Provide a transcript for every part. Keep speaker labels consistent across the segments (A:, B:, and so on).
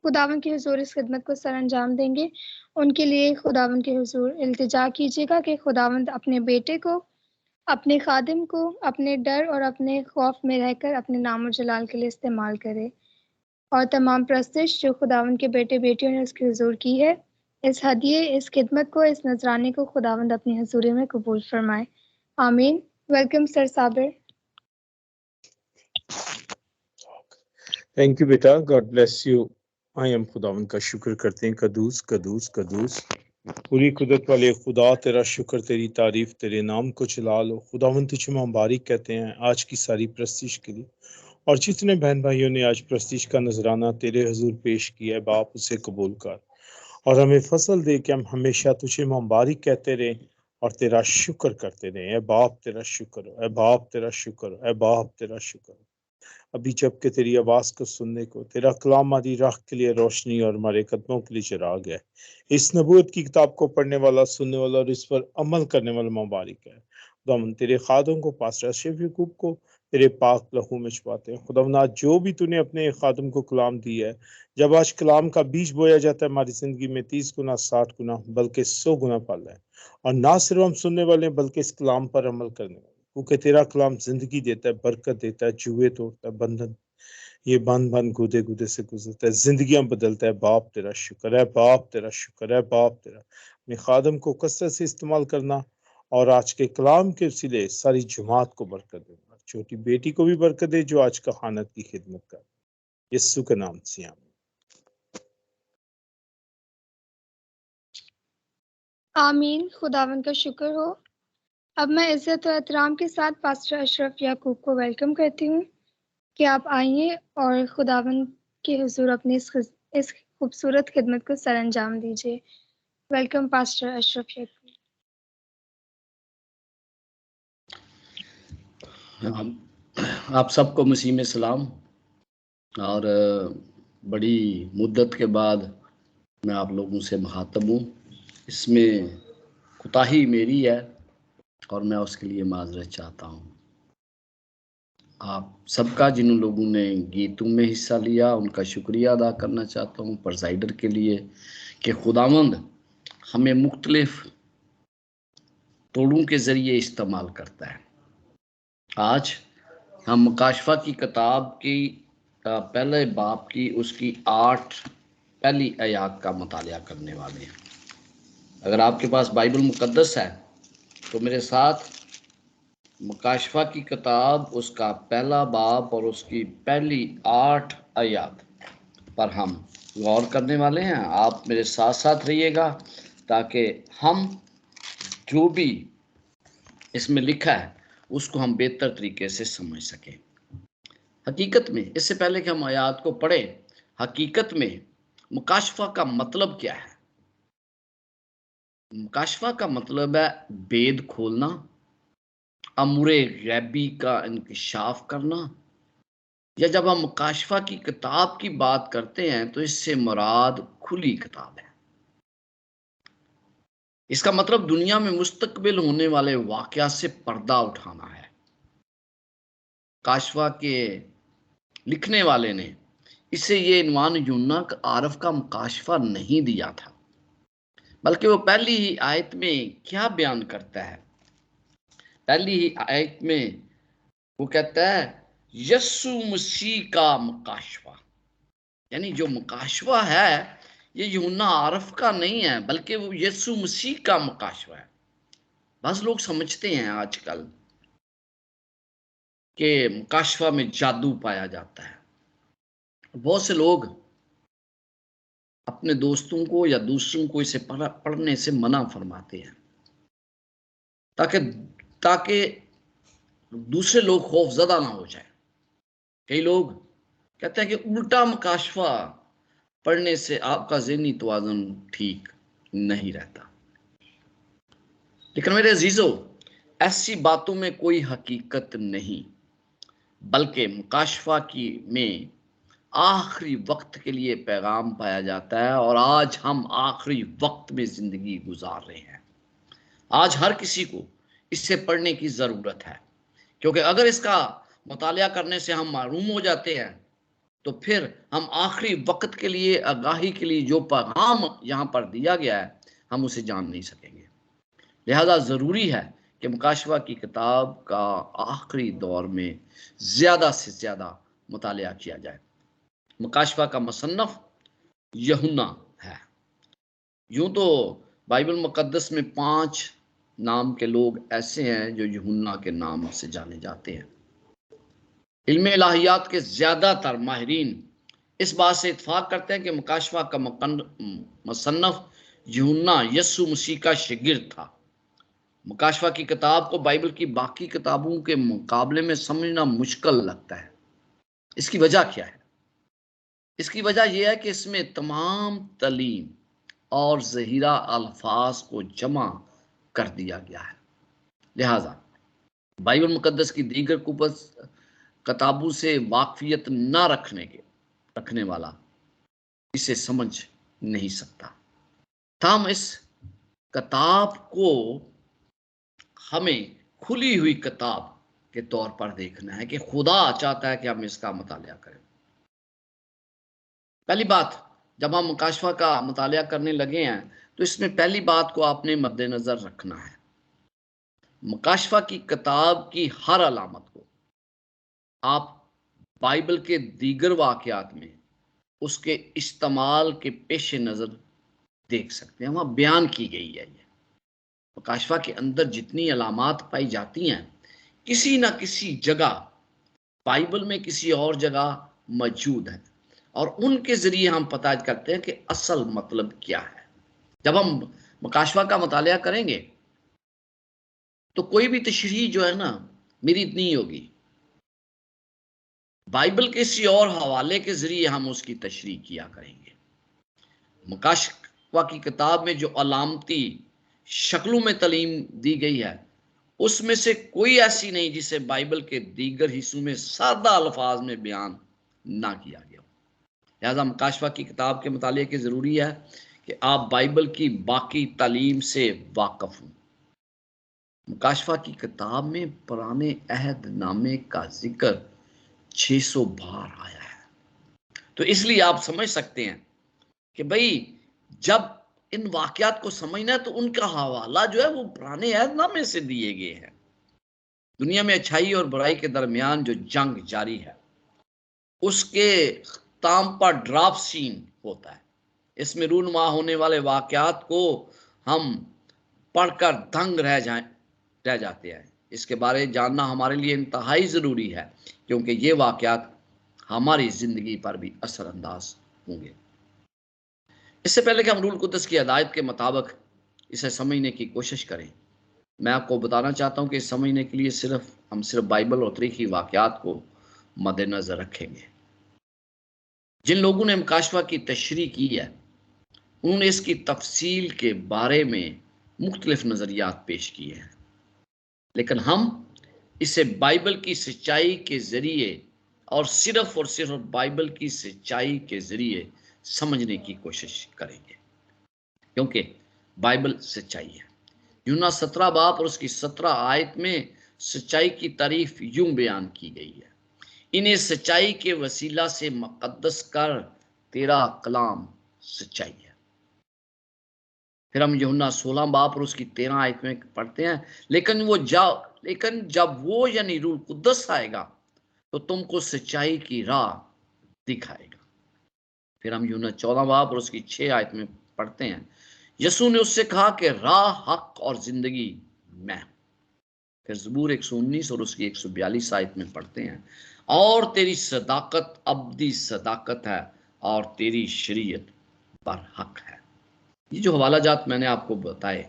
A: खुदावन के हुजूर इस खिदमत को सरअंजाम देंगे, उनके लिए खुदावन के हुजूर इल्तिजा कीजिएगा कि खुदावंद अपने बेटे को, अपने खादिम को अपने डर और अपने खौफ में रहकर अपने नाम और जलाल के लिए इस्तेमाल करे। और तमाम प्रस्तिश जो खुदावंद के बेटे बेटियों ने उसके हुजूर की है, इस हदिये, इस खिदमत को, इस नजराने को खुदावंद अपनी हजूरी में कबूल फरमाए। आमीन। Welcome sir Sabir.
B: Thank you बेटा, God bless you. I am खुदावन का शुक्र करते हैं। कदूस कदूस कदूस पूरी कुदरत वाले खुदा, तेरा शुक्र, तेरी तारीफ, तेरे नाम को चला लो। खुदावन तुझे मुबारक कहते हैं आज की सारी प्रस्तिश के लिए। और जितने बहन भाइयों ने आज प्रस्तिश का नजराना तेरे हजूर पेश किया है, बाप उसे कबूल कर और हमें फसल दे कि हम हमेशा तुझे मुबारक कहते रहें और तेरा शुक्र करते रहें। ए बाप तेरा शुक्र, ए बाप तेरा शुक्र, ए बाप तेरा शुक्र। अभी जब के तेरी आवाज़ को सुनने को, तेरा कलाम हमारी राह के लिए रोशनी और हमारे कदमों के लिए चिराग है। इस नबूवत की किताब को पढ़ने वाला, सुनने वाला और इस पर अमल करने वाला मुबारक है। खुदावन तेरे खादों को, पास्टर अशरफ याकूब को तेरे पाक लहू में छुपाते हैं। खुदावन आज जो भी तूने अपने खादम को कलाम दिया है, जब आज कलाम का बीज बोया जाता है हमारी जिंदगी में, 30 गुना 60 गुना बल्कि 100 गुना फल है। और ना सिर्फ हम सुनने वाले हैं बल्कि इस कलाम पर अमल करने वाले, क्योंकि तेरा कलाम जिंदगी देता है, बरकत देता है, जुए तोड़ता है, बंधन ये बंद बंद गुदे गुदे से गुजरता है, जिंदगियां बदलता है। बाप तेरा शुक्र है, बाप तेरा शुक्र है, बाप तेरा। अपने खादम को कसरत से इस्तेमाल करना और आज के कलाम के वसीले सारी जमात को बरकत देना। छोटी बेटी को भी बरकत दे जो आज का खानत की खिदमत कर, यीशु के नाम से आमीन।
A: आमीन। खुदावन का शुक्र हो। अब मैं इज्जत और एहतराम के साथ पास्टर अशरफ याकूब को वेलकम करती हूँ कि आप आइए और खुदावन के हुजूर अपनी इस खूबसूरत खिदमत को सरअंजाम दीजिए। वेलकम पास्टर अशरफ याकूब।
C: आप सबको मसीह में सलाम। और बड़ी मुद्दत के बाद मैं आप लोगों से मुखातब हूँ। इसमें कोताही मेरी है और मैं उसके लिए माजरत चाहता हूँ। आप सबका, जिन लोगों ने गीतों में हिस्सा लिया, उनका शुक्रिया अदा करना चाहता हूँ। प्रेज़ाइडर के लिए कि खुदावंद हमें मुख्तलिफ तोड़ों के ज़रिए इस्तेमाल करता है। आज हम मुकाशफा की किताब की पहले बाब की उसकी 8 पहली आयत का मुतालिया करने वाले हैं। अगर आपके पास बाइबल मुकद्दस है तो मेरे साथ मुकाशफा की किताब उसका पहला बाब और उसकी पहली 8 आयत पर हम गौर करने वाले हैं। आप मेरे साथ साथ रहिएगा ताकि हम जो भी इसमें लिखा है उसको हम बेहतर तरीके से समझ सकें। हकीकत में, इससे पहले कि हम आयत को पढ़ें, हकीकत में मुकाशफा का मतलब क्या है? मुकाशफा का मतलब है भेद खोलना, अमूरे गैबी का इंकिशाफ करना। या जब हम मुकाशफा की किताब की बात करते हैं तो इससे मुराद खुली किताब है। इसका मतलब दुनिया में मुस्तकबिल होने वाले वाकया से पर्दा उठाना है। मुकाशफा के लिखने वाले ने इसे ये इन्वान यूना आरफ का मुकाशफा नहीं दिया था, बल्कि वो पहली ही आयत में क्या बयान करता है? पहली ही आयत में वो कहता है यीशु मसीह का मुकाशफा। यानी जो मुकाशफा है ये यूना आरफ का नहीं है, बल्कि वो यीशु मसीह का मुकाशफा है। बस लोग समझते हैं आजकल कि मुकाशफा में जादू पाया जाता है। बहुत से लोग अपने दोस्तों को या दूसरों को इसे पढ़ने से मना फरमाते हैं ताकि ताकि दूसरे लोग खौफजदा ना हो जाए। कई लोग कहते हैं कि उल्टा मुकाशफा पढ़ने से आपका ज़हनी तवाज़ुन ठीक नहीं रहता। लेकिन मेरे अजीजों, ऐसी बातों में कोई हकीकत नहीं, बल्कि मुकाशफा की में आखिरी वक्त के लिए पैगाम पाया जाता है। और आज हम आखिरी वक्त में जिंदगी गुजार रहे हैं। आज हर किसी को इसे पढ़ने की ज़रूरत है, क्योंकि अगर इसका मुतालिया करने से हम मारूम हो जाते हैं तो फिर हम आखिरी वक्त के लिए आगाही के लिए जो पैगाम यहाँ पर दिया गया है हम उसे जान नहीं सकेंगे। लिहाजा ज़रूरी है कि मुकाशवा की किताब का आखिरी दौर में ज़्यादा से ज़्यादा मुतालिया किया जाए। मुकाशवा का मुसन्नफ़ यूहन्ना है। यूं तो बाइबल मुकद्दस में 5 नाम के लोग ऐसे हैं जो यूहन्ना के नाम से जाने जाते हैं। इल्म इलाहियात के ज़्यादातर माहिरीन इस बात से इत्फाक करते हैं कि मुकाशवा का मुसन्नफ़ यूहन्ना यस्सु मसीह का शागिर्द था। मुकाशवा की किताब को बाइबल की बाकी किताबों के मुकाबले में समझना मुश्किल लगता है। इसकी वजह क्या है? इसकी वजह यह है कि इसमें तमाम तलीम और ज़हीरा अल्फाज को जमा कर दिया गया है। लिहाजा बाइबल मुकद्दस की दीगर किताबों से वाकफियत न रखने वाला इसे समझ नहीं सकता। ताहम इस किताब को हमें खुली हुई किताब के तौर पर देखना है कि खुदा चाहता है कि हम इसका मुतालिया करें। पहली बात, जब हम मुकाशवा का मुतालिया करने लगे हैं तो इसमें पहली बात को आपने मद्देनजर रखना है। मुकाशवा की किताब की हर अलामत को आप बाइबल के दीगर वाक़यात में उसके इस्तेमाल के पेश नज़र देख सकते हैं। वहाँ बयान की गई है। ये मुकाशवा के अंदर जितनी अलामात पाई जाती हैं किसी न किसी जगह बाइबल में किसी और जगह मौजूद है और उनके ज़रिए हम पता करते हैं कि असल मतलब क्या है। जब हम मुकाशवा का मुतालिया करेंगे तो कोई भी तशरीह जो है ना मेरी नहीं होगी, बाइबल के किसी और हवाले के ज़रिए हम उसकी तशरीह किया करेंगे। मुकाशवा की किताब में जो अलामती शक्लों में तलीम दी गई है उसमें से कोई ऐसी नहीं जिसे बाइबल के दीगर हिस्सों में सादा अल्फाज में बयान ना किया गया। लिहाजा मुकाशवा की किताब के मुतालिए की ज़रूरी है कि आप बाइबल की बाकी तालीम से वाकफ़ हों। मुकाशवा की किताब में पुराने अहद नामे का जिक्र 600 बार आया है। तो इसलिए आप समझ सकते हैं कि भाई जब इन वाक़यात को समझना है तो उनका हवाला जो है वो पुराने अहदनामे से दिए गए हैं। दुनिया में अच्छाई और बुराई के दरमियान जो जंग जारी है उसके ताम पर ड्राफ्ट सीन होता है। इसमें रूनुमा होने वाले वाक़यात को हम पढ़कर दंग रह जाते हैं। इसके बारे में जानना हमारे लिए इंतहाई ज़रूरी है क्योंकि ये वाक़यात हमारी ज़िंदगी पर भी असरअंदाज होंगे। इससे पहले कि हम रूल कुद्दस की हिदायत के मुताबिक इसे समझने की कोशिश करें, मैं आपको बताना चाहता हूं कि समझने के लिए हम सिर्फ बाइबल और तारीखी वाक़यात को मद्देनज़र रखेंगे। जिन लोगों ने मुकाशवा की तशरीह की है उन्होंने इसकी तफसील के बारे में मुख्तलिफ नज़रियात पेश किए हैं, लेकिन हम इसे बाइबल की सच्चाई के ज़रिए और सिर्फ बाइबल की सच्चाई के ज़रिए समझने की कोशिश करेंगे क्योंकि बाइबल सच्चाई है। यूहन्ना 17 बाब और उसकी 17 आयत में सच्चाई की तारीफ यूं बयान की गई है, इन्हें सच्चाई के वसीला से मुक़द्दस कर, तेरा कलाम सच्चाई है। फिर हम यूहन्ना 16 बाब और उसकी 13 आयत में पढ़ते हैं, लेकिन जब वो यानी रूह कुद्दस आएगा तो तुमको सच्चाई की राह दिखाएगा। फिर हम यूहन्ना 14 बाब और उसकी 6 आयत में पढ़ते हैं, यसू ने उससे कहा कि राह, हक और जिंदगी मैं। फिर ज़बूर 119 और उसकी 142 आयत में पढ़ते हैं, और तेरी सदाकत अब्दी सदाकत है और तेरी शरीयत पर हक है। ये जो हवाला जात मैंने आपको बताए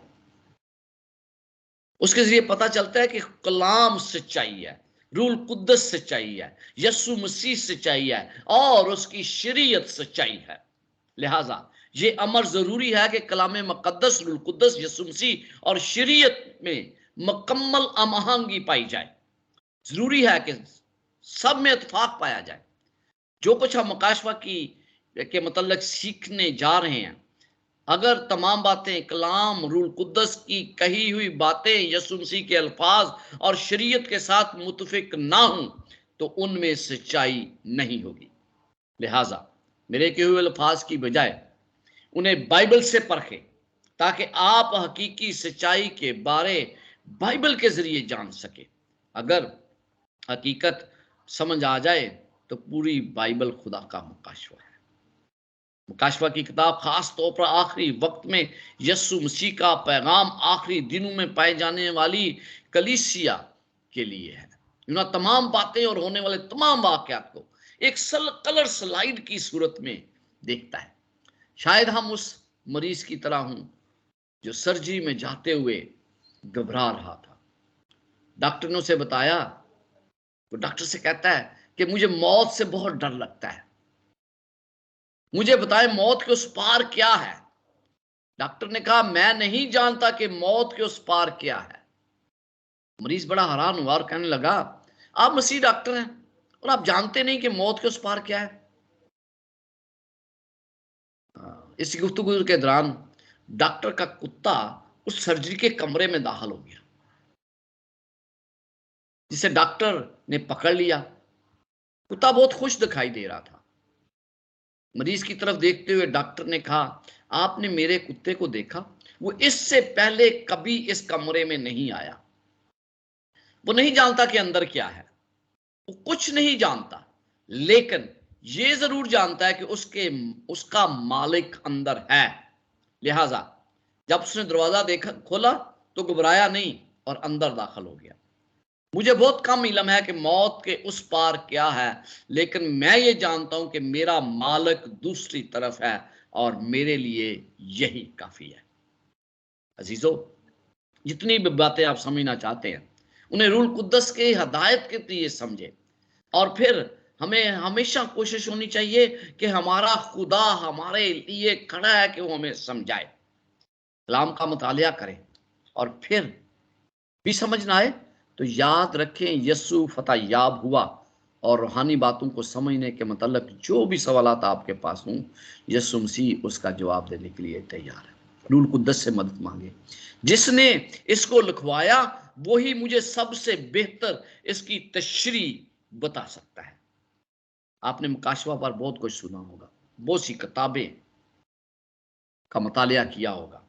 C: उसके जरिए पता चलता है कि कलाम सच्चाई है, रूल कुद्दस सच्चाई है, यसु मसीह सच्चाई है और उसकी शरीयत सच्चाई है। लिहाजा ये अमर जरूरी है कि कलाम मुकद्दस, रूल कुद्दस, यसु मसीह और शरीयत में मुकम्मल अमहंगी पाई जाए। जरूरी है कि सब में इत्फाक पाया जाए। जो कुछ हम मुकाशवा के मतलब सीखने जा रहे हैं, अगर तमाम बातें कलाम, रूल कुद्दस की कही हुई बातें, यसु मसीह के अल्फाज और शरीयत के साथ मुतफिक ना हों तो उनमें सच्चाई नहीं होगी। लिहाजा मेरे कहे हुए अल्फाज की बजाय उन्हें बाइबल से परखें, ताकि आप हकीकी सच्चाई के बारे बाइबल के जरिए जान सके। अगर हकीकत समझ आ जाए तो पूरी बाइबल खुदा का मुकाशवा है। मुकाशवा की किताब खास तौर पर आखिरी वक्त में यीशु मसीह का पैगाम आखिरी दिनों में पाए जाने वाली कलीसिया के लिए है। इन तमाम बातें और होने वाले तमाम वाकयात को एक कलर स्लाइड की सूरत में देखता है। शायद हम उस मरीज की तरह हूं जो सर्जरी में जाते हुए घबरा रहा था। डॉक्टर ने उसे बताया, वो डॉक्टर से कहता है कि मुझे मौत से बहुत डर लगता है, मुझे बताए मौत के उस पार क्या है। डॉक्टर ने कहा, मैं नहीं जानता कि मौत के उस पार क्या है। मरीज बड़ा हैरान हुआ और कहने लगा, आप मसीह डॉक्टर हैं और आप जानते नहीं कि मौत के उस पार क्या है। इस गुफ्तगू के दौरान डॉक्टर का कुत्ता उस सर्जरी के कमरे में दाखिल हो गया, जिसे डॉक्टर ने पकड़ लिया। कुत्ता बहुत खुश दिखाई दे रहा था। मरीज की तरफ देखते हुए डॉक्टर ने कहा, आपने मेरे कुत्ते को देखा? वो इससे पहले कभी इस कमरे में नहीं आया। वो नहीं जानता कि अंदर क्या है, वो कुछ नहीं जानता, लेकिन ये जरूर जानता है कि उसका मालिक अंदर है। लिहाजा जब उसने दरवाजा देखा खोला तो घबराया नहीं और अंदर दाखिल हो गया। मुझे बहुत कम इल्म है कि मौत के उस पार क्या है, लेकिन मैं ये जानता हूं कि मेरा मालिक दूसरी तरफ है और मेरे लिए यही काफी है। अजीजों, जितनी भी बातें आप समझना चाहते हैं उन्हें रूह कुद्दस के हदायत के लिए समझे, और फिर हमें हमेशा कोशिश होनी चाहिए कि हमारा खुदा हमारे लिए खड़ा है कि वो हमें समझाए। कलाम का मुतालिया करें और फिर भी समझ ना आए तो याद रखें, यस्सु फतह याब हुआ और रूहानी बातों को समझने के मतलब जो भी सवालात आपके पास हों, यस्सु मसीह उसका जवाब देने के लिए तैयार है। रूह कुद्दस से मदद मांगे। जिसने इसको लिखवाया वही मुझे सबसे बेहतर इसकी तशरीह बता सकता है। आपने मुकाशवा पर बहुत कुछ सुना होगा, बहुत सी किताबें का मुतालिया किया होगा।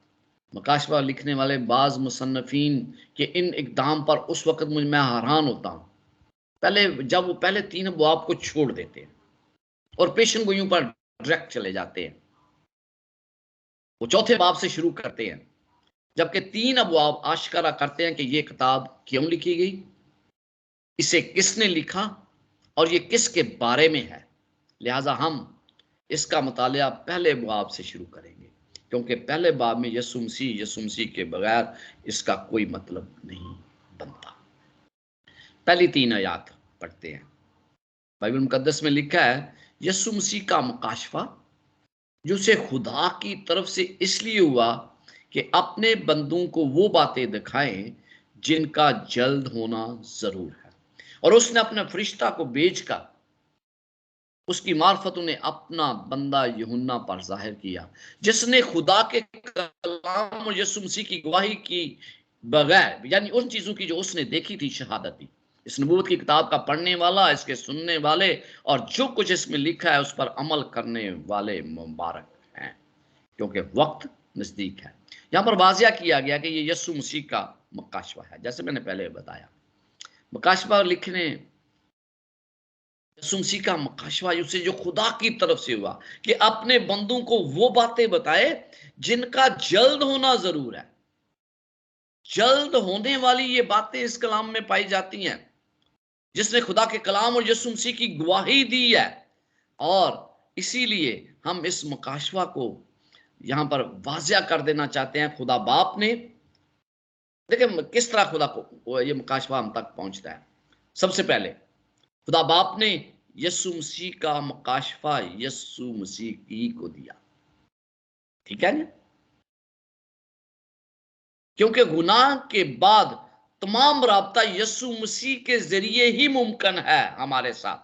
C: मुकाशवा लिखने वाले बाज मुसन्नफीन के इन इकदाम पर उस वक्त मैं हैरान होता हूँ। जब वो पहले 3 अबवाब को छोड़ देते हैं और पेशन गोइयों पर डायरेक्ट चले जाते हैं, वो चौथे बाब से शुरू करते हैं, जबकि 3 अबवाब आश्कारा करते हैं कि ये किताब क्यों लिखी गई, इसे किसने लिखा और ये किसके बारे में है। लिहाजा हम इसका मुतालिया पहले बाब से शुरू करेंगे, क्योंकि पहले बाब में यीशु मसीह के बगैर इसका कोई मतलब नहीं बनता। पहली 3 आयत पढ़ते हैं। बाइबल मुकद्दस में लिखा है, यीशु मसीह का मुकाशफा जो उसे खुदा की तरफ से इसलिए हुआ कि अपने बंदों को वो बातें दिखाएं जिनका जल्द होना जरूर है, और उसने अपने फरिश्ता को भेजकर उसकी मार्फत उन्हें अपना बंदा यूहन्ना पर जाहिर किया, जिसने खुदा के कलाम और यीशु मसीह की गवाही की बगैर, यानी उन चीजों की जो उसने देखी थी, शहादत दी। इस नबूवत की किताब का पढ़ने वाला, इसके सुनने वाले और जो कुछ इसमें लिखा है उस पर अमल करने वाले मुबारक हैं, क्योंकि वक्त नजदीक है। यहां पर वाजिया किया गया कि ये यीशु मसीह का मुकाशवा है। जैसे मैंने पहले बताया, मुकाशवा लिखने यीशु मसीह का मुकाशवा उसे जो खुदा की तरफ से हुआ कि अपने बंदों को वो बातें बताए जिनका जल्द होना जरूर है। जल्द होने वाली ये बातें इस कलाम में पाई जाती हैं, जिसने खुदा के कलाम और यीशु मसीह की गवाही दी है। और इसीलिए हम इस मुकाशवा को यहां पर वाजिया कर देना चाहते हैं। खुदा बाप ने, देखिए किस तरह खुदा को ये मुकाशवा हम तक पहुंचता है। सबसे पहले खुदा बाप ने यीशु मसीह का मुकाशफा यीशु मसीह ही को दिया, ठीक है ना? क्योंकि गुनाह के बाद तमाम राब्ता यीशु मसीह के जरिए ही मुमकिन है हमारे साथ।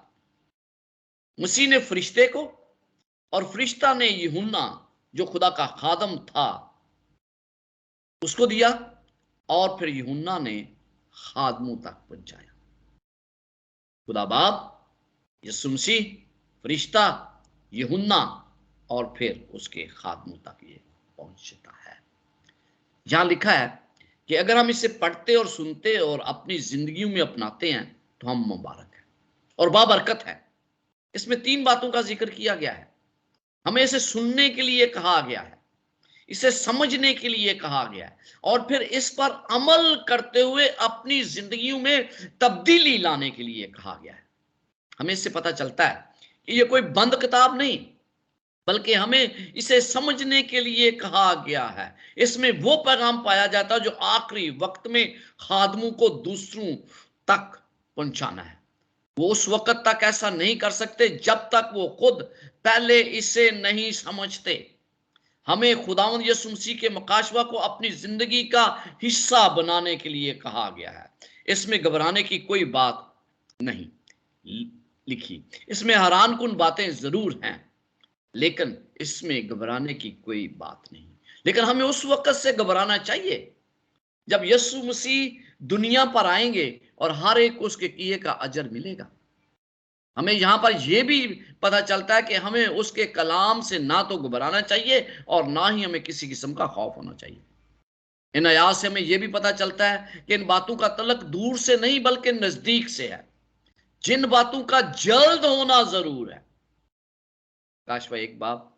C: मसीह ने फरिश्ते को और फरिश्ता ने यूहन्ना जो खुदा का खादम था उसको दिया, और फिर यूहन्ना ने खादमों तक पहुंचाया। खुदा बाप, यीशु मसीह, फरिश्ता यूहन्ना और फिर उसके खादमों तक ये पहुंचता है। यहां लिखा है कि अगर हम इसे पढ़ते और सुनते और अपनी जिंदगी में अपनाते हैं तो हम मुबारक हैं और बाबरकत है। इसमें 3 बातों का जिक्र किया गया है। हमें इसे सुनने के लिए कहा गया है, इसे समझने के लिए कहा गया है और फिर इस पर अमल करते हुए अपनी जिंदगी में तब्दीली लाने के लिए कहा गया है। हमें इससे पता चलता है कि यह कोई बंद किताब नहीं, बल्कि हमें इसे समझने के लिए कहा गया है। इसमें वो पैगाम पाया जाता है जो आखिरी वक्त में खादमों को दूसरों तक पहुंचाना है। वो उस वक्त तक ऐसा नहीं कर सकते जब तक वो खुद पहले इसे नहीं समझते। हमें खुदावंद यीशु मसीह के मुकाशवा को अपनी जिंदगी का हिस्सा बनाने के लिए कहा गया है। इसमें घबराने की कोई बात नहीं लिखी। इसमें हैरानकुन बातें जरूर हैं, लेकिन इसमें घबराने की कोई बात नहीं। लेकिन हमें उस वक्त से घबराना चाहिए जब यीशु मसीह दुनिया पर आएंगे और हर एक को उसके किए का अजर मिलेगा। हमें यहां पर यह भी पता चलता है कि हमें उसके कलाम से ना तो घबराना चाहिए और ना ही हमें किसी किस्म का खौफ होना चाहिए। इन आयात से हमें यह भी पता चलता है कि इन बातों का तलक दूर से नहीं बल्कि नजदीक से है, जिन बातों का जल्द होना जरूर है। मुकाशवा 1 बाब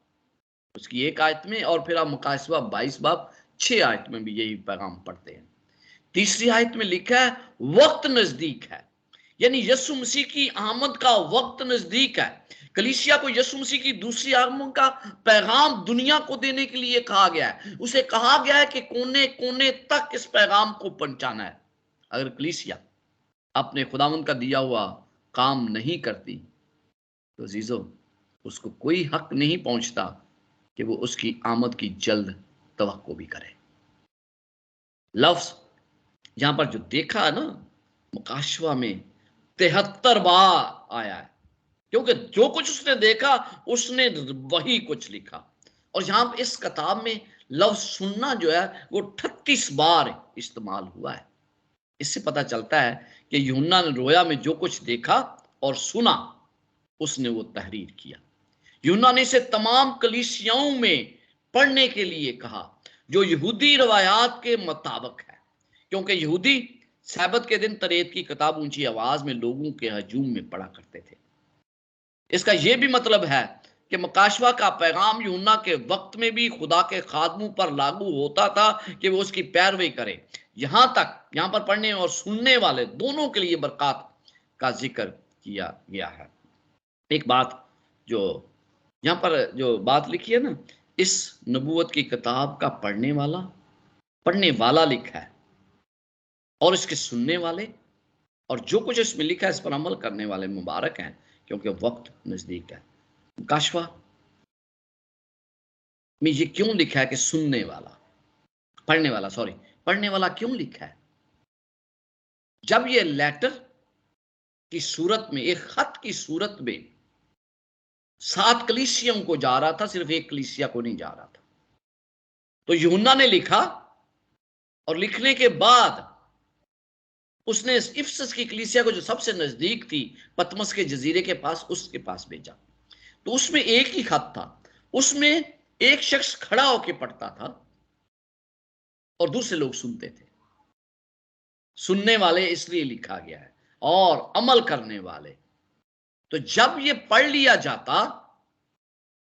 C: उसकी 1 आयत में और फिर आप मुकाशवा 22 बाब 6 आयत में भी यही पैगाम पढ़ते हैं। तीसरी आयत में लिखा है वक्त नजदीक है, यानी यीशु मसीह की आमद का वक्त नजदीक है। कलीसिया को यीशु मसीह की दूसरी आगमन का पैगाम दुनिया को देने के लिए कहा गया है। उसे कहा गया है कि कोने कोने तक इस पैगाम को पहुंचाना है। अगर कलीसिया अपने खुदावंद का दिया हुआ काम नहीं करती तो अजीजों, उसको कोई हक नहीं पहुंचता कि वो उसकी आमद की जल्द तवक्को भी करे। लफ्ज यहां पर जो देखा है ना, मुकाशवा में 73 बार आया है, क्योंकि जो कुछ उसने देखा उसने वही कुछ लिखा। और यहां पर इस किताब में लफ्ज सुनना जो है वो 38 बार इस्तेमाल हुआ है। इससे पता चलता है कि यूहन्ना ने रोया में जो कुछ देखा और सुना उसने वो तहरीर किया। यूहन्ना ने इसे तमाम कलीसियाओं में पढ़ने के लिए कहा जो यहूदी रवायात के मुताबिक है, क्योंकि यहूदी सब्त के दिन तरेत की किताब ऊंची आवाज में लोगों के हजूम में पढ़ा करते थे। इसका यह भी मतलब है कि मुकाशवा का पैगाम यूहन्ना के वक्त में भी खुदा के खादमों पर लागू होता था कि वो उसकी पैरवी करें। यहां पर पढ़ने और सुनने वाले दोनों के लिए बरकत का जिक्र किया गया है। एक बात जो यहां पर जो बात लिखी है ना, इस नबूवत की किताब का पढ़ने वाला लिखा है और इसके सुनने वाले और जो कुछ इसमें लिखा है इस पर अमल करने वाले मुबारक हैं, क्योंकि वक्त नजदीक है। मुकाशवा में ये क्यों लिखा है कि सुनने वाला, पढ़ने वाला क्यों लिखा है? जब ये लेटर की सूरत में, एक खत की सूरत में 7 कलीसियों को जा रहा था, सिर्फ एक कलीसिया को नहीं जा रहा था। तो यूहन्ना ने लिखा और लिखने के बाद उसने इफिसस की कलीसिया को जो सबसे नजदीक थी, पतमस के जजीरे के पास, उसके पास भेजा। तो उसमें एक ही खत था, उसमें एक शख्स खड़ा होकर पढ़ता था और दूसरे लोग सुनते थे। सुनने वाले इसलिए लिखा गया है और अमल करने वाले। तो जब ये पढ़ लिया जाता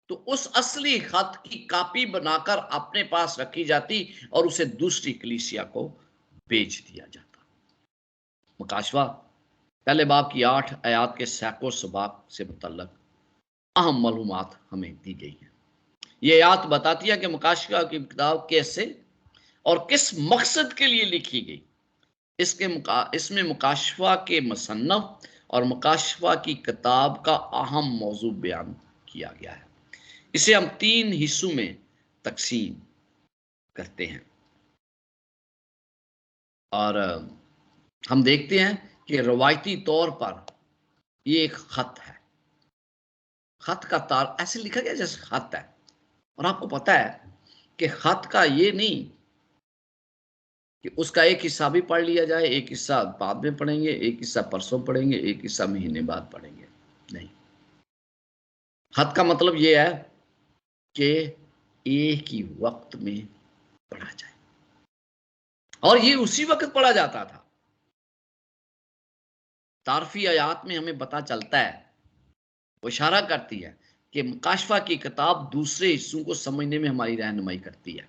C: तो उस असली खत की कॉपी बनाकर अपने पास रखी जाती और उसे दूसरी कलीसिया को भेज दिया जाता। मुकाशवा पहले बाब की 8 आयात के सैकड़ों सबाब से मुतल्लक अहम मालूमात हमें दी गई है। ये आयत बताती है कि मुकाशवा की किताब कैसे और किस मकसद के लिए लिखी गई। इसमें मुकाशवा के मुसन्नफ और मुकाशवा की किताब का अहम मौजू बयान किया गया है। इसे हम 3 हिस्सों में तकसीम करते हैं और हम देखते हैं कि रवायती तौर पर ये एक खत है। खत का तार ऐसे लिखा गया जैसे खत है, और आपको पता है कि खत का ये नहीं कि उसका एक हिस्सा भी पढ़ लिया जाए, एक हिस्सा बाद में पढ़ेंगे, एक हिस्सा परसों पढ़ेंगे, एक हिस्सा महीने बाद पढ़ेंगे। नहीं, हद का मतलब ये है कि एक ही वक्त में पढ़ा जाए, और ये उसी वक्त पढ़ा जाता था। तारफी आयात में हमें पता चलता है, वो इशारा करती है कि मुकाशफा की किताब दूसरे हिस्सों को समझने में हमारी रहनुमाई करती है।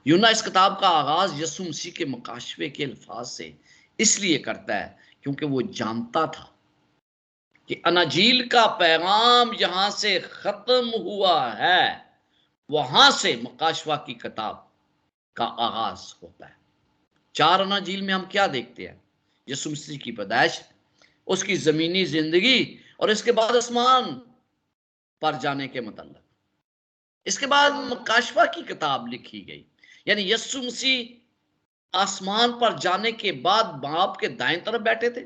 C: यूना इस किताब का आगाज यीशु मसीह के मुकाशफे के अल्फाज से इसलिए करता है क्योंकि वो जानता था कि अनाजील का पैगाम यहां से खत्म हुआ है, वहां से मुकाशफा की किताब का आगाज होता है। 4 अनाजील में हम क्या देखते हैं? यीशु मसीह की पैदाइश, उसकी जमीनी जिंदगी, और इसके बाद आसमान पर जाने के मतलब। इसके बाद मुकाशफा की किताब लिखी गई, यानी यीशु मसीह आसमान पर जाने के बाद बाप के दाएं तरफ बैठे थे।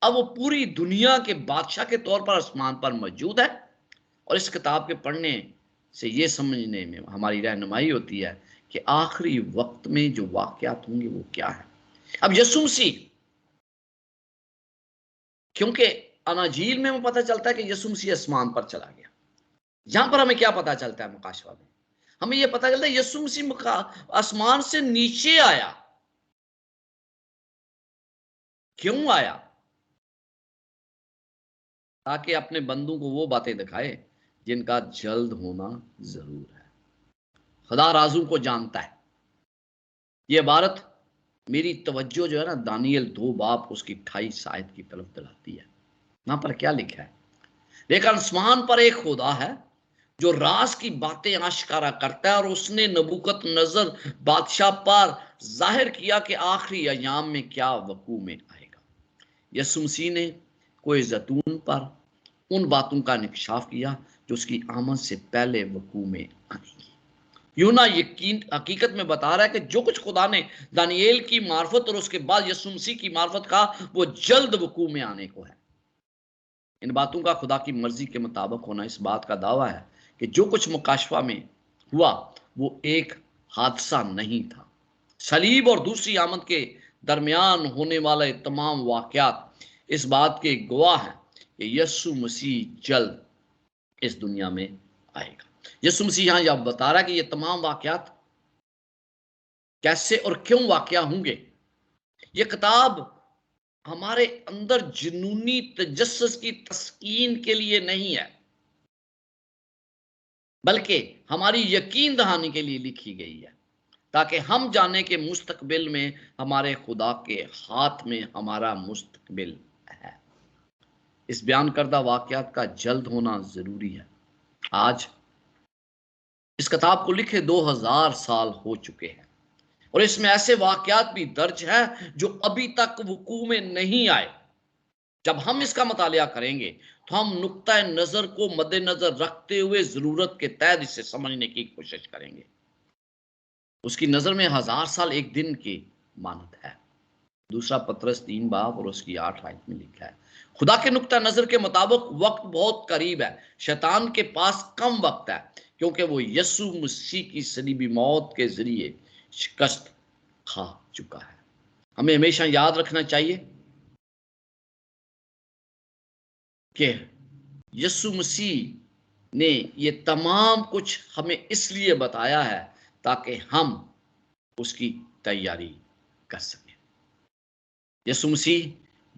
C: अब वो पूरी दुनिया के बादशाह के तौर पर आसमान पर मौजूद है, और इस किताब के पढ़ने से ये समझने में हमारी रहनुमाई होती है कि आखिरी वक्त में जो वाकयात होंगे वो क्या है। अब यीशु मसीह, क्योंकि अनाजील में हमें पता चलता है कि यीशु मसीह आसमान पर चला गया, यहां पर हमें क्या पता चलता है? मुकाशफा में हमें यह पता चलता है यीशु मसीह आसमान से नीचे आया। क्यों आया? ताकि अपने बंदों को वो बातें दिखाए जिनका जल्द होना जरूर है। खुदा राजों को जानता है। ये इबारत मेरी तवज्जो जो है ना, दानियल 2 बाब उसकी 28 आयत की तरफ दिलाती है। यहां पर क्या लिखा है? लेकिन आसमान पर एक खुदा है जो राज की बातें आश्कारा करता है, और उसने नबूकत नजर बादशाह पर जाहिर किया कि आखिरी अयाम में क्या वकू में आएगा। यीशु मसीह ने कोई जैतून पर उन बातों का इंकशाफ किया जो उसकी आमद से पहले वकू में आएंगी। यूना यकीन हकीकत में बता रहा है कि जो कुछ खुदा ने दानियेल की मार्फत और उसके बाद यीशु मसीह की मार्फत कहा, वो जल्द वकू में आने को है। इन बातों का खुदा की मर्जी के मुताबिक होना इस बात का दावा है कि जो कुछ मुकाशफा में हुआ वो एक हादसा नहीं था। सलीब और दूसरी आमद के दरमियान होने वाले तमाम वाकयात इस बात के गवाह हैं कि यीशु मसीह जल्द इस दुनिया में आएगा। यीशु मसीह यहां यह बता रहा है कि ये तमाम वाकयात कैसे और क्यों वाकया होंगे। ये किताब हमारे अंदर जुनूनी तजस्सुस की तस्कीन के लिए नहीं है, बल्कि हमारी यकीन दहानी के लिए लिखी गई है, ताकि हम जाने के मुस्तकबिल में हमारे खुदा के हाथ में हमारा मुस्तकबिल है। इस बयान करदा वाकयात का जल्द होना जरूरी है। आज इस किताब को लिखे 2000 साल हो चुके हैं, और इसमें ऐसे वाकयात भी दर्ज हैं जो अभी तक वकू में नहीं आए। जब हम इसका मुतालिया करेंगे तो हम नुक्ता नजर को मद्देनजर रखते हुए जरूरत के तहत इसे समझने की कोशिश करेंगे। उसकी नजर में 1000 साल एक दिन की मानद है। दूसरा पत्रस 3 बाब और उसकी 8 आयत में लिखा है, खुदा के नुक्ता नजर के मुताबिक वक्त बहुत करीब है। शैतान के पास कम वक्त है, क्योंकि वो यीशु मसीह की सलीबी मौत के जरिए शिकस्त खा चुका है। हमें हमेशा याद रखना चाहिए कि यीशु मसीह ने ये तमाम कुछ हमें इसलिए बताया है ताकि हम उसकी तैयारी कर सकें। यीशु मसीह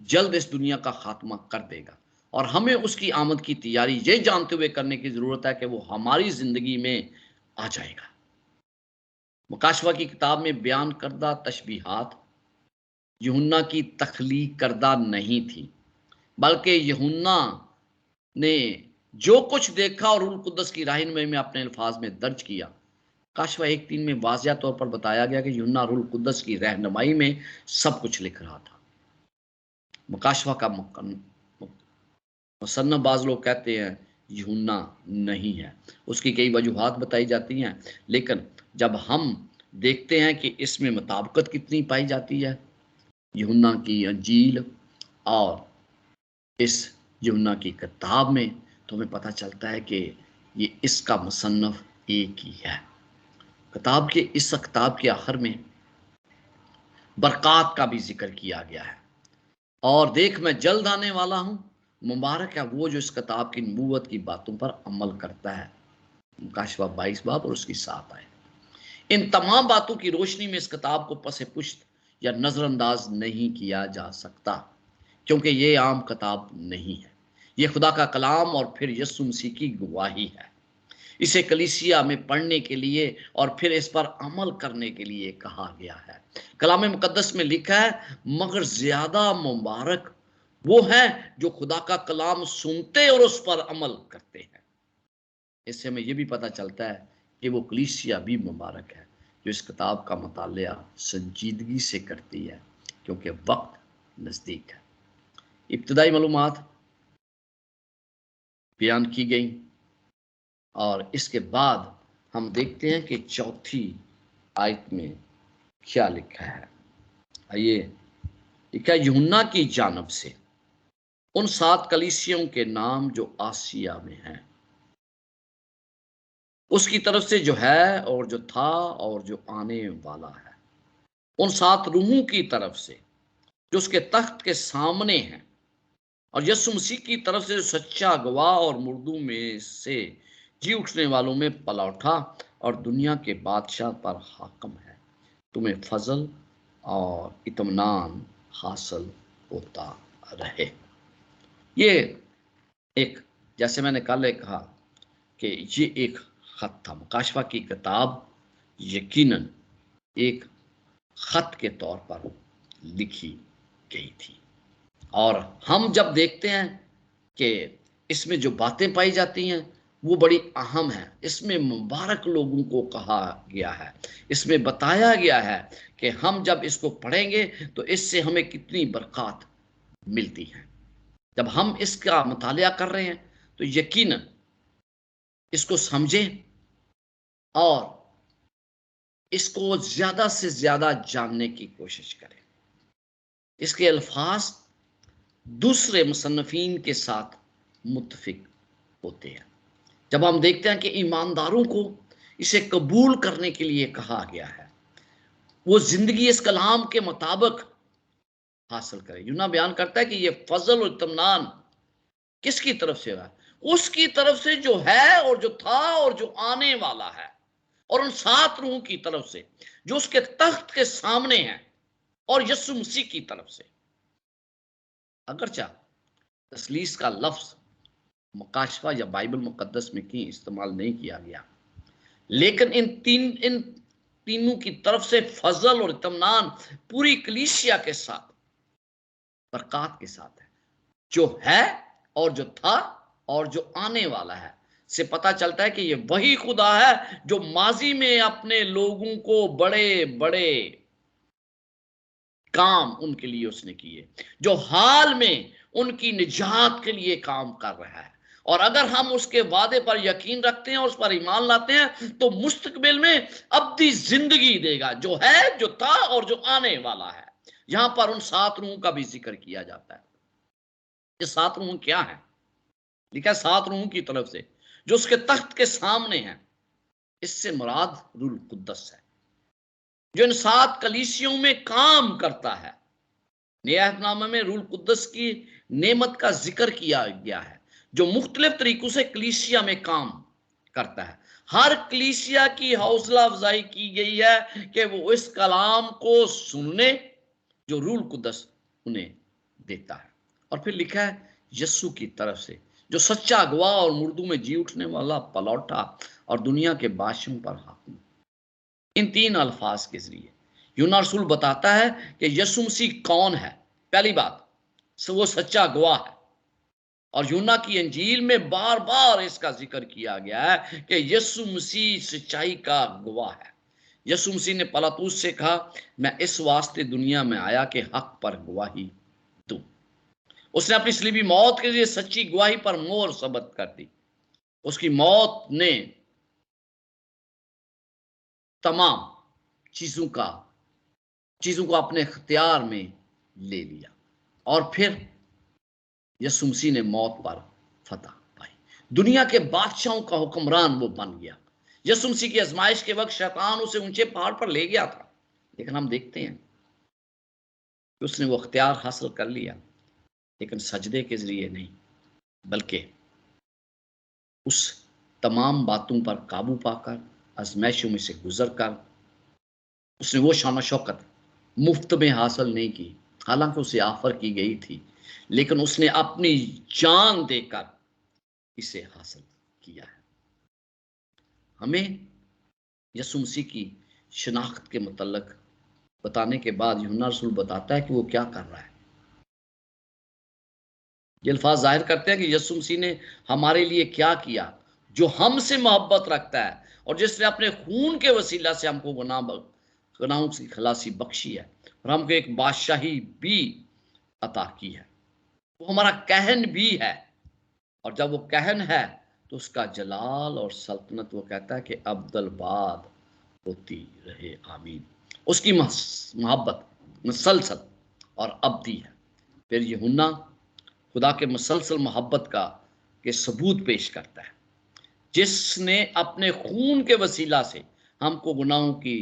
C: जल्द इस दुनिया का खात्मा कर देगा, और हमें उसकी आमद की तैयारी ये जानते हुए करने की जरूरत है कि वो हमारी जिंदगी में आ जाएगा। मुकाशफा की किताब में बयान करदा तशबीहात यूहन्ना की तख्लीक करदा नहीं थी, बल्कि यूहन्ना ने जो कुछ देखा और रूह कुद्दस की रहनुमाई में अपने अल्फाज में दर्ज किया। काशवा 1:3 में वाज़िया तौर पर बताया गया कि यूहन्ना रूह कुद्दस की रहनुमाई में सब कुछ लिख रहा था। मुकाशवा का मुसन्नफ बाज लोग कहते हैं यूहन्ना नहीं है। उसकी कई वजूहात बताई जाती हैं, लेकिन जब हम देखते हैं कि इसमें मुताबिकत कितनी पाई जाती है यूहन्ना की अंजील और इस यूहन्ना की किताब में, तो हमें पता चलता है कि ये इसका मुसन्नफ एक ही है। किताब के इस किताब के आखिर में बरक़ात का भी जिक्र किया गया है, और देख मैं जल्द आने वाला हूं मुबारक है वो जो इस किताब की नबूवत की बातों पर अमल करता है। मुकाशवा 22 बाब और उसकी 7 आयत। इन तमाम बातों की रोशनी में इस किताब को पसे पुश्त या नजरअंदाज नहीं किया जा सकता, क्योंकि ये आम किताब नहीं है। ये खुदा का कलाम और फिर यीशु मसीह की गवाही है। इसे कलीसिया में पढ़ने के लिए और फिर इस पर अमल करने के लिए कहा गया है। कलाम मुकद्दस में लिखा है, मगर ज्यादा मुबारक वो हैं जो खुदा का कलाम सुनते और उस पर अमल करते हैं। इससे हमें यह भी पता चलता है कि वो कलीसिया भी मुबारक है जो इस किताब का मुतालिया संजीदगी से करती है, क्योंकि वक्त नजदीक है। इब्तदाई मालूमात बयान की गई और इसके बाद हम देखते हैं कि चौथी आयत में क्या लिखा है। आइए, लिखा है, यूहन्ना की जानब से उन 7 कलीसियों के नाम जो आसिया में हैं, उसकी तरफ से जो है और जो था और जो आने वाला है, उन 7 रूहों की तरफ से जो उसके तख्त के सामने हैं, और यीशु मसीह की तरफ से जो सच्चा गवाह और मुर्दों में से जी उठने वालों में पला उठा और दुनिया के बादशाह पर हाकम है, तुम्हें फजल और इत्मीनान हासिल होता रहे। ये एक, जैसे मैंने कल कहा कि ये एक खत था। मुकाशवा की किताब यकीनन एक खत के तौर पर लिखी गई थी, और हम जब देखते हैं कि इसमें जो बातें पाई जाती हैं वो बड़ी अहम है। इसमें मुबारक लोगों को कहा गया है, इसमें बताया गया है कि हम जब इसको पढ़ेंगे तो इससे हमें कितनी बरकत मिलती है। जब हम इसका मुतालिया कर रहे हैं तो यकीनन इसको समझें और इसको ज्यादा से ज्यादा जानने की कोशिश करें। इसके अल्फाज दूसरे मुसन्निफीन के साथ मुत्तफिक होते हैं। जब हम देखते हैं कि ईमानदारों को इसे कबूल करने के लिए कहा गया है, वो जिंदगी इस कलाम के मुताबिक हासिल करे। यूना बयान करता है कि ये फजल और इत्मीनान किसकी तरफ से है? उसकी तरफ से जो है और जो था और जो आने वाला है, और उन 7 रूहों की तरफ से जो उसके तख्त के सामने हैं, और यीशु मसीह की तरफ से। अगरचा तसलीस का लफ्ज मुकाशवा या बाइबल मुकद्दस में की इस्तेमाल नहीं किया गया, लेकिन इन तीनों की तरफ से फजल और इत्मीनान पूरी कलीसिया के साथ बरकत के साथ है, जो है और जो था और जो आने वाला है। से पता चलता है कि ये वही खुदा है जो माजी में अपने लोगों को बड़े बड़े काम उनके लिए उसने किए, जो हाल में उनकी निजात के लिए काम कर रहा है। और अगर हम उसके वादे पर यकीन रखते हैं और उस पर ईमान लाते हैं तो मुस्तकबिल में अब्दी जिंदगी देगा, जो है, जो था और जो आने वाला है। यहां पर उन 7 रूहों का भी जिक्र किया जाता है। ये 7 रूह क्या है? लिखा 7 रूहों की तरफ से जो उसके तख्त के सामने है। इससे मुराद रूह कुद्दस है, जो इन 7 कलीसियों में काम करता है। नए अहदनामे में रूह कुद्दस की नेमत का जिक्र किया गया है, जो मुख्तलिफ तरीकों से कलीसिया में काम करता है। हर कलीसिया की हौसला अफजाई की गई है कि वो इस कलाम को सुनने जो रूह कुद्दस उन्हें देता है। और फिर लिखा है यस्सु की तरफ से जो सच्चा गवाह और मुर्दों में जी उठने वाला पलौठा और दुनिया के बादशाहों पर हाकिम। इन 3 अल्फाज के जरिए यूना रसूल बताता है कि यीशु मसीह कौन है। पहली बात, वो सच्चा गवाह है, और यूना की अंजील में बार बार इसका जिक्र किया गया है कि यीशु मसीह सच्चाई का गवाह है। यीशु मसीह ने पिलातुस से कहा, मैं इस वास्ते दुनिया में आया कि हक पर गवाही दूं। उसने अपनी सलीबी मौत के लिए सच्ची गवाही पर मोहर सबत कर दी। उसकी मौत ने तमाम चीजों को अपने इख्तियार में ले लिया, और फिर यीशु मसीह ने मौत पर फतह पाई। दुनिया के बादशाहों का हुक्मरान वो बन गया। यीशु मसीह की आजमाइश के वक्त शैतान उसे ऊंचे पहाड़ पर ले गया था, लेकिन हम देखते हैं कि उसने वो इख्तियार हासिल कर लिया, लेकिन सजदे के जरिए नहीं, बल्कि उस तमाम बातों पर काबू पाकर, आजमाइशों में से गुजर कर उसने वो शान शौकत मुफ्त में हासिल नहीं की, हालांकि उसे ऑफर की गई थी, लेकिन उसने अपनी जान देकर इसे हासिल किया है। हमें यसु मसीह की शनाख्त के मुतल्लक बताने के बाद यूहन्ना रसूल बताता है कि वो क्या कर रहा है। ये अल्फाज जाहिर करते हैं कि यसु मसीह ने हमारे लिए क्या किया, जो हमसे मोहब्बत रखता है और जिसने अपने खून के वसीला से हमको गुनाहों की खलासी बख्शी है और हमको एक बादशाही भी अता की है। वो हमारा कहन भी है, और जब वो कहन है तो उसका जलाल और सल्तनत वो कहता है कि अब्दल बाद होती रहे, आमीन। उसकी मोहब्बत मुसलसल और अब्दी है। फिर यूहन्ना खुदा के मुसलसल मोहब्बत का के सबूत पेश करता है, जिसने अपने खून के वसीला से हमको गुनाहों की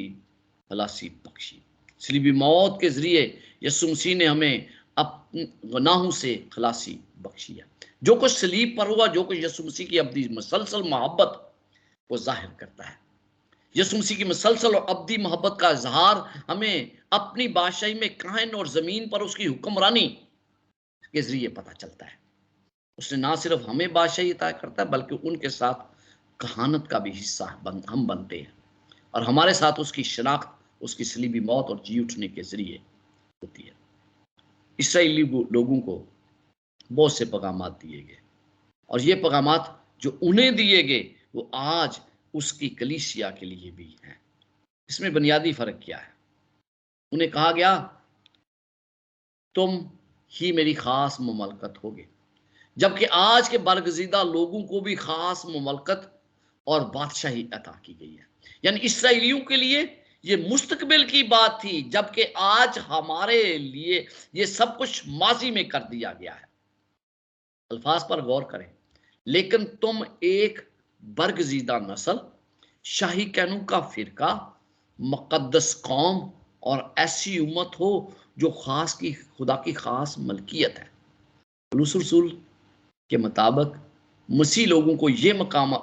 C: खलासी बख्शी। सलीबी मौत के जरिए यसु मसीह ने हमें अपने गुनाहों से खलासी बख्शी है। जो कुछ सलीब पर हुआ, जो कुछ यसु मसीह की अब्दी मुसलसल मोहब्बत को जाहिर करता है। यसु मसीह की मुसलसल और अब्दी मोहब्बत का इजहार हमें अपनी बादशाही में कायन और जमीन पर उसकी हुक्मरानी के जरिए पता चलता है। उसने ना सिर्फ हमें बादशाही अता करता है, बल्कि उनके साथ कहानत का भी हिस्सा हम बनते हैं, और हमारे साथ उसकी शनाख्त उसकी सलीबी मौत और जी उठने के जरिए होती है। इसराइली लोगों को बहुत से पैगामात दिए गए, और ये पैगामात जो उन्हें दिए गए वो आज उसकी कलीसिया के लिए भी हैं। इसमें बुनियादी फर्क क्या है? उन्हें कहा गया तुम ही मेरी खास ममलकत होगे, जबकि आज के बरगजीदा लोगों को भी खास ममलकत और बादशाही अता की गई है। यानी इसराइलियों के लिए ये मुस्तकबिल की बात थी, जबकि आज हमारे लिए ये सब कुछ माजी में कर दिया गया है। अल्फाज पर गौर करें, लेकिन तुम एक बरगजीदा नस्ल, शाही कैनू का फिरका, मुकद्दस कौम और ऐसी उम्मत हो जो खास की खुदा की खास मलकियत है। पौलुस रसूल के मुताबिक मसीह लोगों को यह मकाम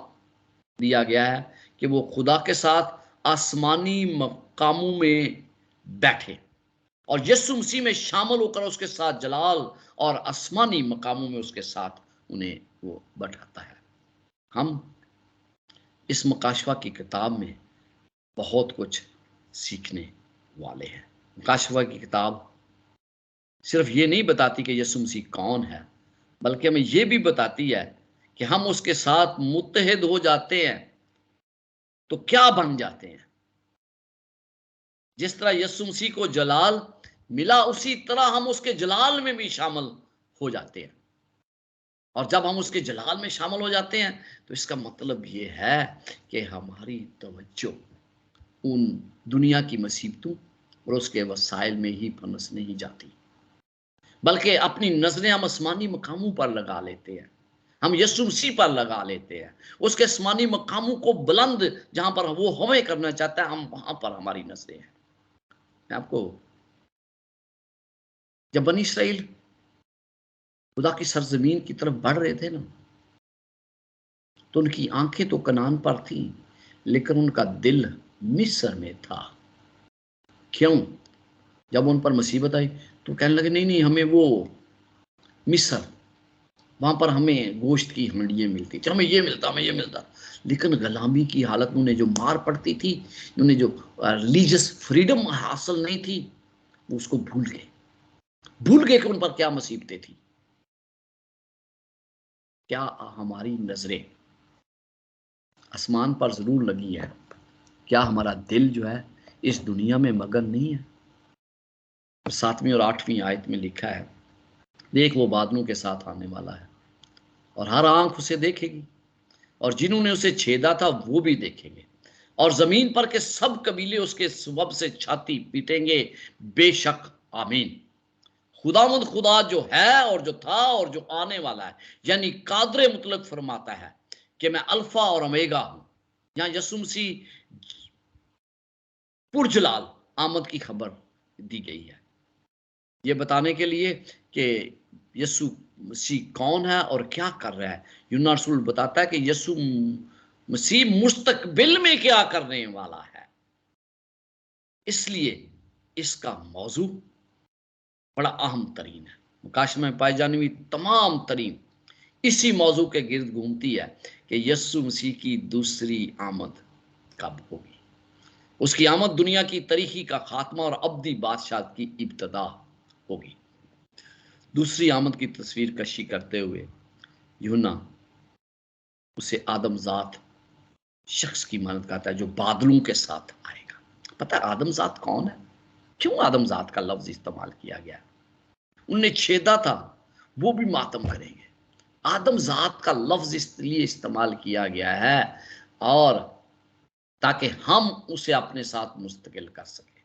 C: दिया गया है कि वो खुदा के साथ आसमानी मकामों में बैठे और यीशु मसीह में शामिल होकर उसके साथ जलाल और आसमानी मकामों में उसके साथ उन्हें वो बैठाता है। हम इस मुकाशवा की किताब में बहुत कुछ सीखने वाले हैं। मुकाशवा की किताब सिर्फ ये नहीं बताती कि यीशु मसीह कौन है, बल्कि हमें ये भी बताती है कि हम उसके साथ मुत्तहिद हो जाते हैं तो क्या बन जाते हैं। जिस तरह यीशु मसीह को जलाल मिला, उसी तरह हम उसके जलाल में भी शामिल हो जाते हैं, और जब हम उसके जलाल में शामिल हो जाते हैं तो इसका मतलब ये है कि हमारी तवज्जो उन दुनिया की मुसीबतों और उसके वसाइल में ही फंस नहीं जाती, बल्कि अपनी नजरें हम आसमानी मकामों पर लगा लेते हैं, हम यीशु मसीह पर लगा लेते हैं। उसके आसमानी मकामों को बुलंद जहां पर वो हमें करना चाहता है, हम वहां पर हमारी नजरें हैं। मैं आपको, जब बनी इसराइल खुदा की सरजमीन की तरफ बढ़ रहे थे ना, तो उनकी आंखें तो कनान पर थी, लेकिन उनका दिल मिस्र में था। क्यों? जब उन पर मुसीबत आई तो कहने लगे नहीं नहीं, हमें वो मिस्र, वहां पर हमें गोश्त की हंडियां मिलती थी, हमें ये मिलता, हमें ये मिलता। लेकिन गुलामी की हालत में उन्हें जो मार पड़ती थी, उन्हें जो रिलीजियस फ्रीडम हासिल नहीं थी, वो उसको भूल गए कि उन पर क्या मुसीबतें थी। क्या हमारी नजरें आसमान पर जरूर लगी है? क्या हमारा दिल जो है इस दुनिया में मगन नहीं है? 7वीं और 8वीं आयत में लिखा है, देख वो बादलों के साथ आने वाला है और हर आंख उसे देखेगी, और जिन्होंने उसे छेदा था वो भी देखेंगे, और जमीन पर के सब कबीले उसके सबब से छाती पीटेंगे, बेशक आमीन। खुदावंद खुदा जो है और जो था और जो आने वाला है, यानी कादरे मुतलक फरमाता है कि मैं अल्फा और ओमेगा हूं। यहां यीशु मसीह पुरजलाल आमद की खबर दी गई है, ये बताने के लिए कि यीशु मसीह कौन है और क्या कर रहा है। यूहन्ना रसूल बताता है कि यीशु मसीह मुस्तकबिल में क्या करने वाला है। इसलिए इसका मौजू बड़ा अहम तरीन है। मुकाशमे में पाई जाने वाली तमाम तरीन इसी मौजू के गिर्द घूमती है कि यीशु मसीह की दूसरी आमद कब होगी। उसकी आमद दुनिया की तारीखी का खात्मा और अब्दी बादशाह की इब्तदा होगी। दूसरी आमद की तस्वीर कशी करते हुए यूहन्ना उसे आदमजात शख्स की मानद करता है जो बादलों के साथ आएगा। पता है आदमजात कौन है? क्यों आदमजात का लफ्ज इस्तेमाल किया गया? उनने छेदा था, वो भी मातम करेंगे। आदमजात का लफ्ज इसलिए इस्तेमाल किया गया है और ताकि हम उसे अपने साथ मुस्तकिल कर सके,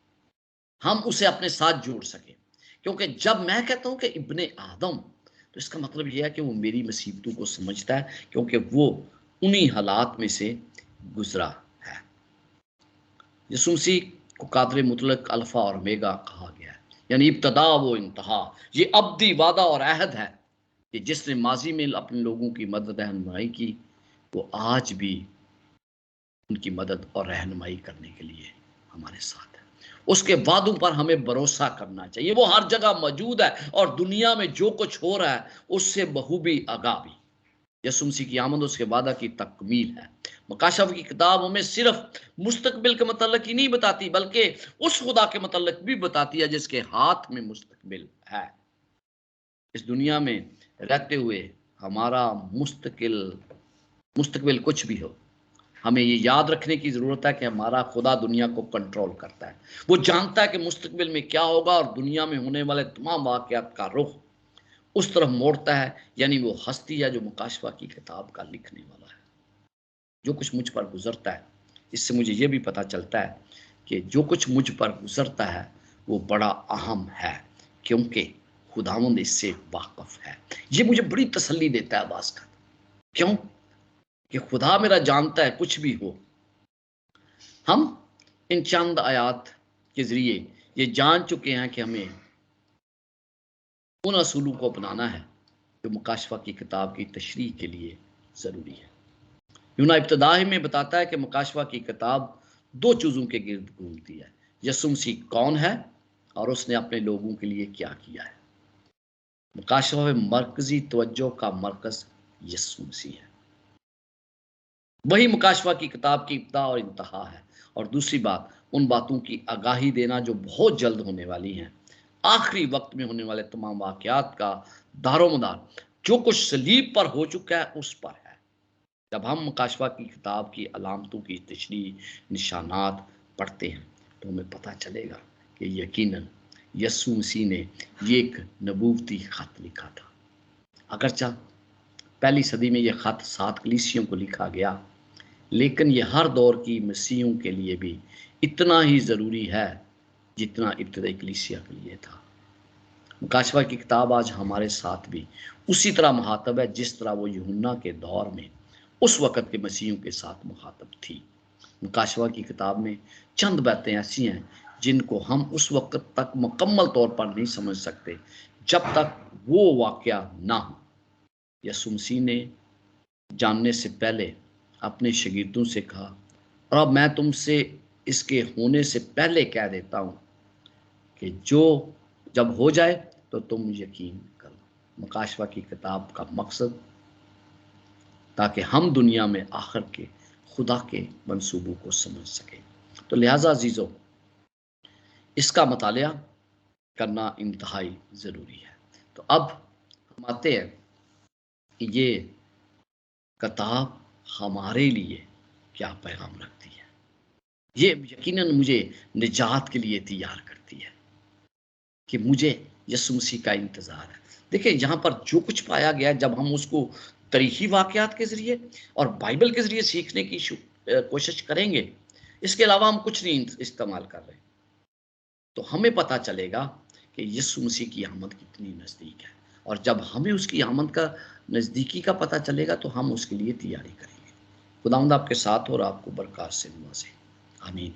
C: हम उसे अपने साथ जोड़ सके। क्योंकि जब मैं कहता हूं कि इब्ने आदम, तो इसका मतलब यह है कि वो मेरी मुसीबतों को समझता है, क्योंकि वो उन्हीं हालात में से गुजरा है। यीशु मसीह को कादर मुतलक अल्फा और ओमेगा कहा गया है, यानी इब्तदा वो इंतहा। ये अब्दी वादा और अहद है कि जिसने माजी में अपने लोगों की मदद रहनुमाई की, वो आज भी उनकी मदद और रहनुमाई करने के लिए हमारे साथ है। उसके वादों पर हमें भरोसा करना चाहिए। वो हर जगह मौजूद है और दुनिया में जो कुछ हो रहा है उससे बखूबी आगाह भी। यीशु मसीह की आमद उसके वादा की तकमील है। मुकाशफ की किताब हमें सिर्फ मुस्तकबिल के मतलब ही नहीं बताती, बल्कि उस खुदा के मतलब भी बताती है जिसके हाथ में मुस्तकबिल है। इस दुनिया में रहते हुए हमारा मुस्तकबिल कुछ भी हो, हमें ये याद रखने की ज़रूरत है कि हमारा खुदा दुनिया को कंट्रोल करता है। वो जानता है कि मुस्तकबिल में क्या होगा और दुनिया में होने वाले तमाम वाक़यात का रुख उस तरफ मोड़ता है। यानी वो हस्ती है जो मुकाशफा की किताब का लिखने वाला है। जो कुछ मुझ पर गुजरता है, इससे मुझे ये भी पता चलता है कि जो कुछ मुझ पर गुजरता है वो बड़ा अहम है, क्योंकि खुदावंद इससे वाकिफ है। ये मुझे बड़ी तसल्ली देता है बास का। क्यों? कि खुदा मेरा जानता है कुछ भी हो। हम इन चंद आयात के जरिए ये जान चुके हैं कि हमें उन असूलों को अपनाना है जो मुकाशफा की किताब की तशरीह के लिए ज़रूरी है। यूना इब्तदा में बताता है कि मुकाशफा की किताब दो चीज़ों के गिर्द घूमती है। यीशु मसीह कौन है और उसने अपने लोगों के लिए क्या किया है। मुकाशफा में मरकजी तवज्जो का मरकज यीशु मसीह है। वही मुकाशफा की किताब की इब्तिदा और इंतहा है। और दूसरी बात, उन बातों की आगाही देना जो बहुत जल्द होने वाली हैं। आखिरी वक्त में होने वाले तमाम वाक़यात का दारोमदार जो कुछ सलीब पर हो चुका है उस पर है। जब हम मुकाशफा की किताब की अलामतों की तशरीह, निशानात पढ़ते हैं तो हमें पता चलेगा कि यकीनन यीशु मसीह ने ये एक नबूवती ख़त लिखा था। अगरचा पहली सदी में यह ख़त 7 कलीसियों को लिखा गया, लेकिन यह हर दौर की मसीहों के लिए भी इतना ही ज़रूरी है जितना इब्तदाई कलीसिया के लिए था। मुकाशफा की किताब आज हमारे साथ भी उसी तरह मुखातब है जिस तरह वो यूहन्ना के दौर में उस वक़्त के मसीहों के साथ मुखातब थी। मुकाशफा की किताब में चंद बातें ऐसी हैं जिनको हम उस वक़्त तक मुकम्मल तौर पर नहीं समझ सकते जब तक वो वाक़या ना हो। यीशु मसीह ने जानने से पहले अपने शागिर्दों से कहा, और अब मैं तुमसे इसके होने से पहले कह देता हूँ कि जो जब हो जाए तो तुम यकीन करो। मुकाशफा की किताब का मकसद ताकि हम दुनिया में आखिर के खुदा के मंसूबों को समझ सकें। तो लिहाजा अजीज़ों, इसका मुतालिया करना इंतहाई ज़रूरी है। तो अब हम आते हैं कि ये किताब हमारे लिए क्या पैगाम रखती है। ये यकीनन मुझे निजात के लिए तैयार करती है कि मुझे यीशु मसीह का इंतज़ार है। देखिए यहाँ पर जो कुछ पाया गया, जब हम उसको तारीखी वाक़यात के ज़रिए और बाइबल के ज़रिए सीखने की कोशिश करेंगे, इसके अलावा हम कुछ नहीं इस्तेमाल कर रहे, तो हमें पता चलेगा कि यीशु मसीह की आमद कितनी नज़दीक है। और जब हमें उसकी आमद का नज़दीकी का पता चलेगा तो हम उसके लिए तैयारी करेंगे। खुदावंद आपके साथ हो और आपको बरकत से नवाज़े। आमीन।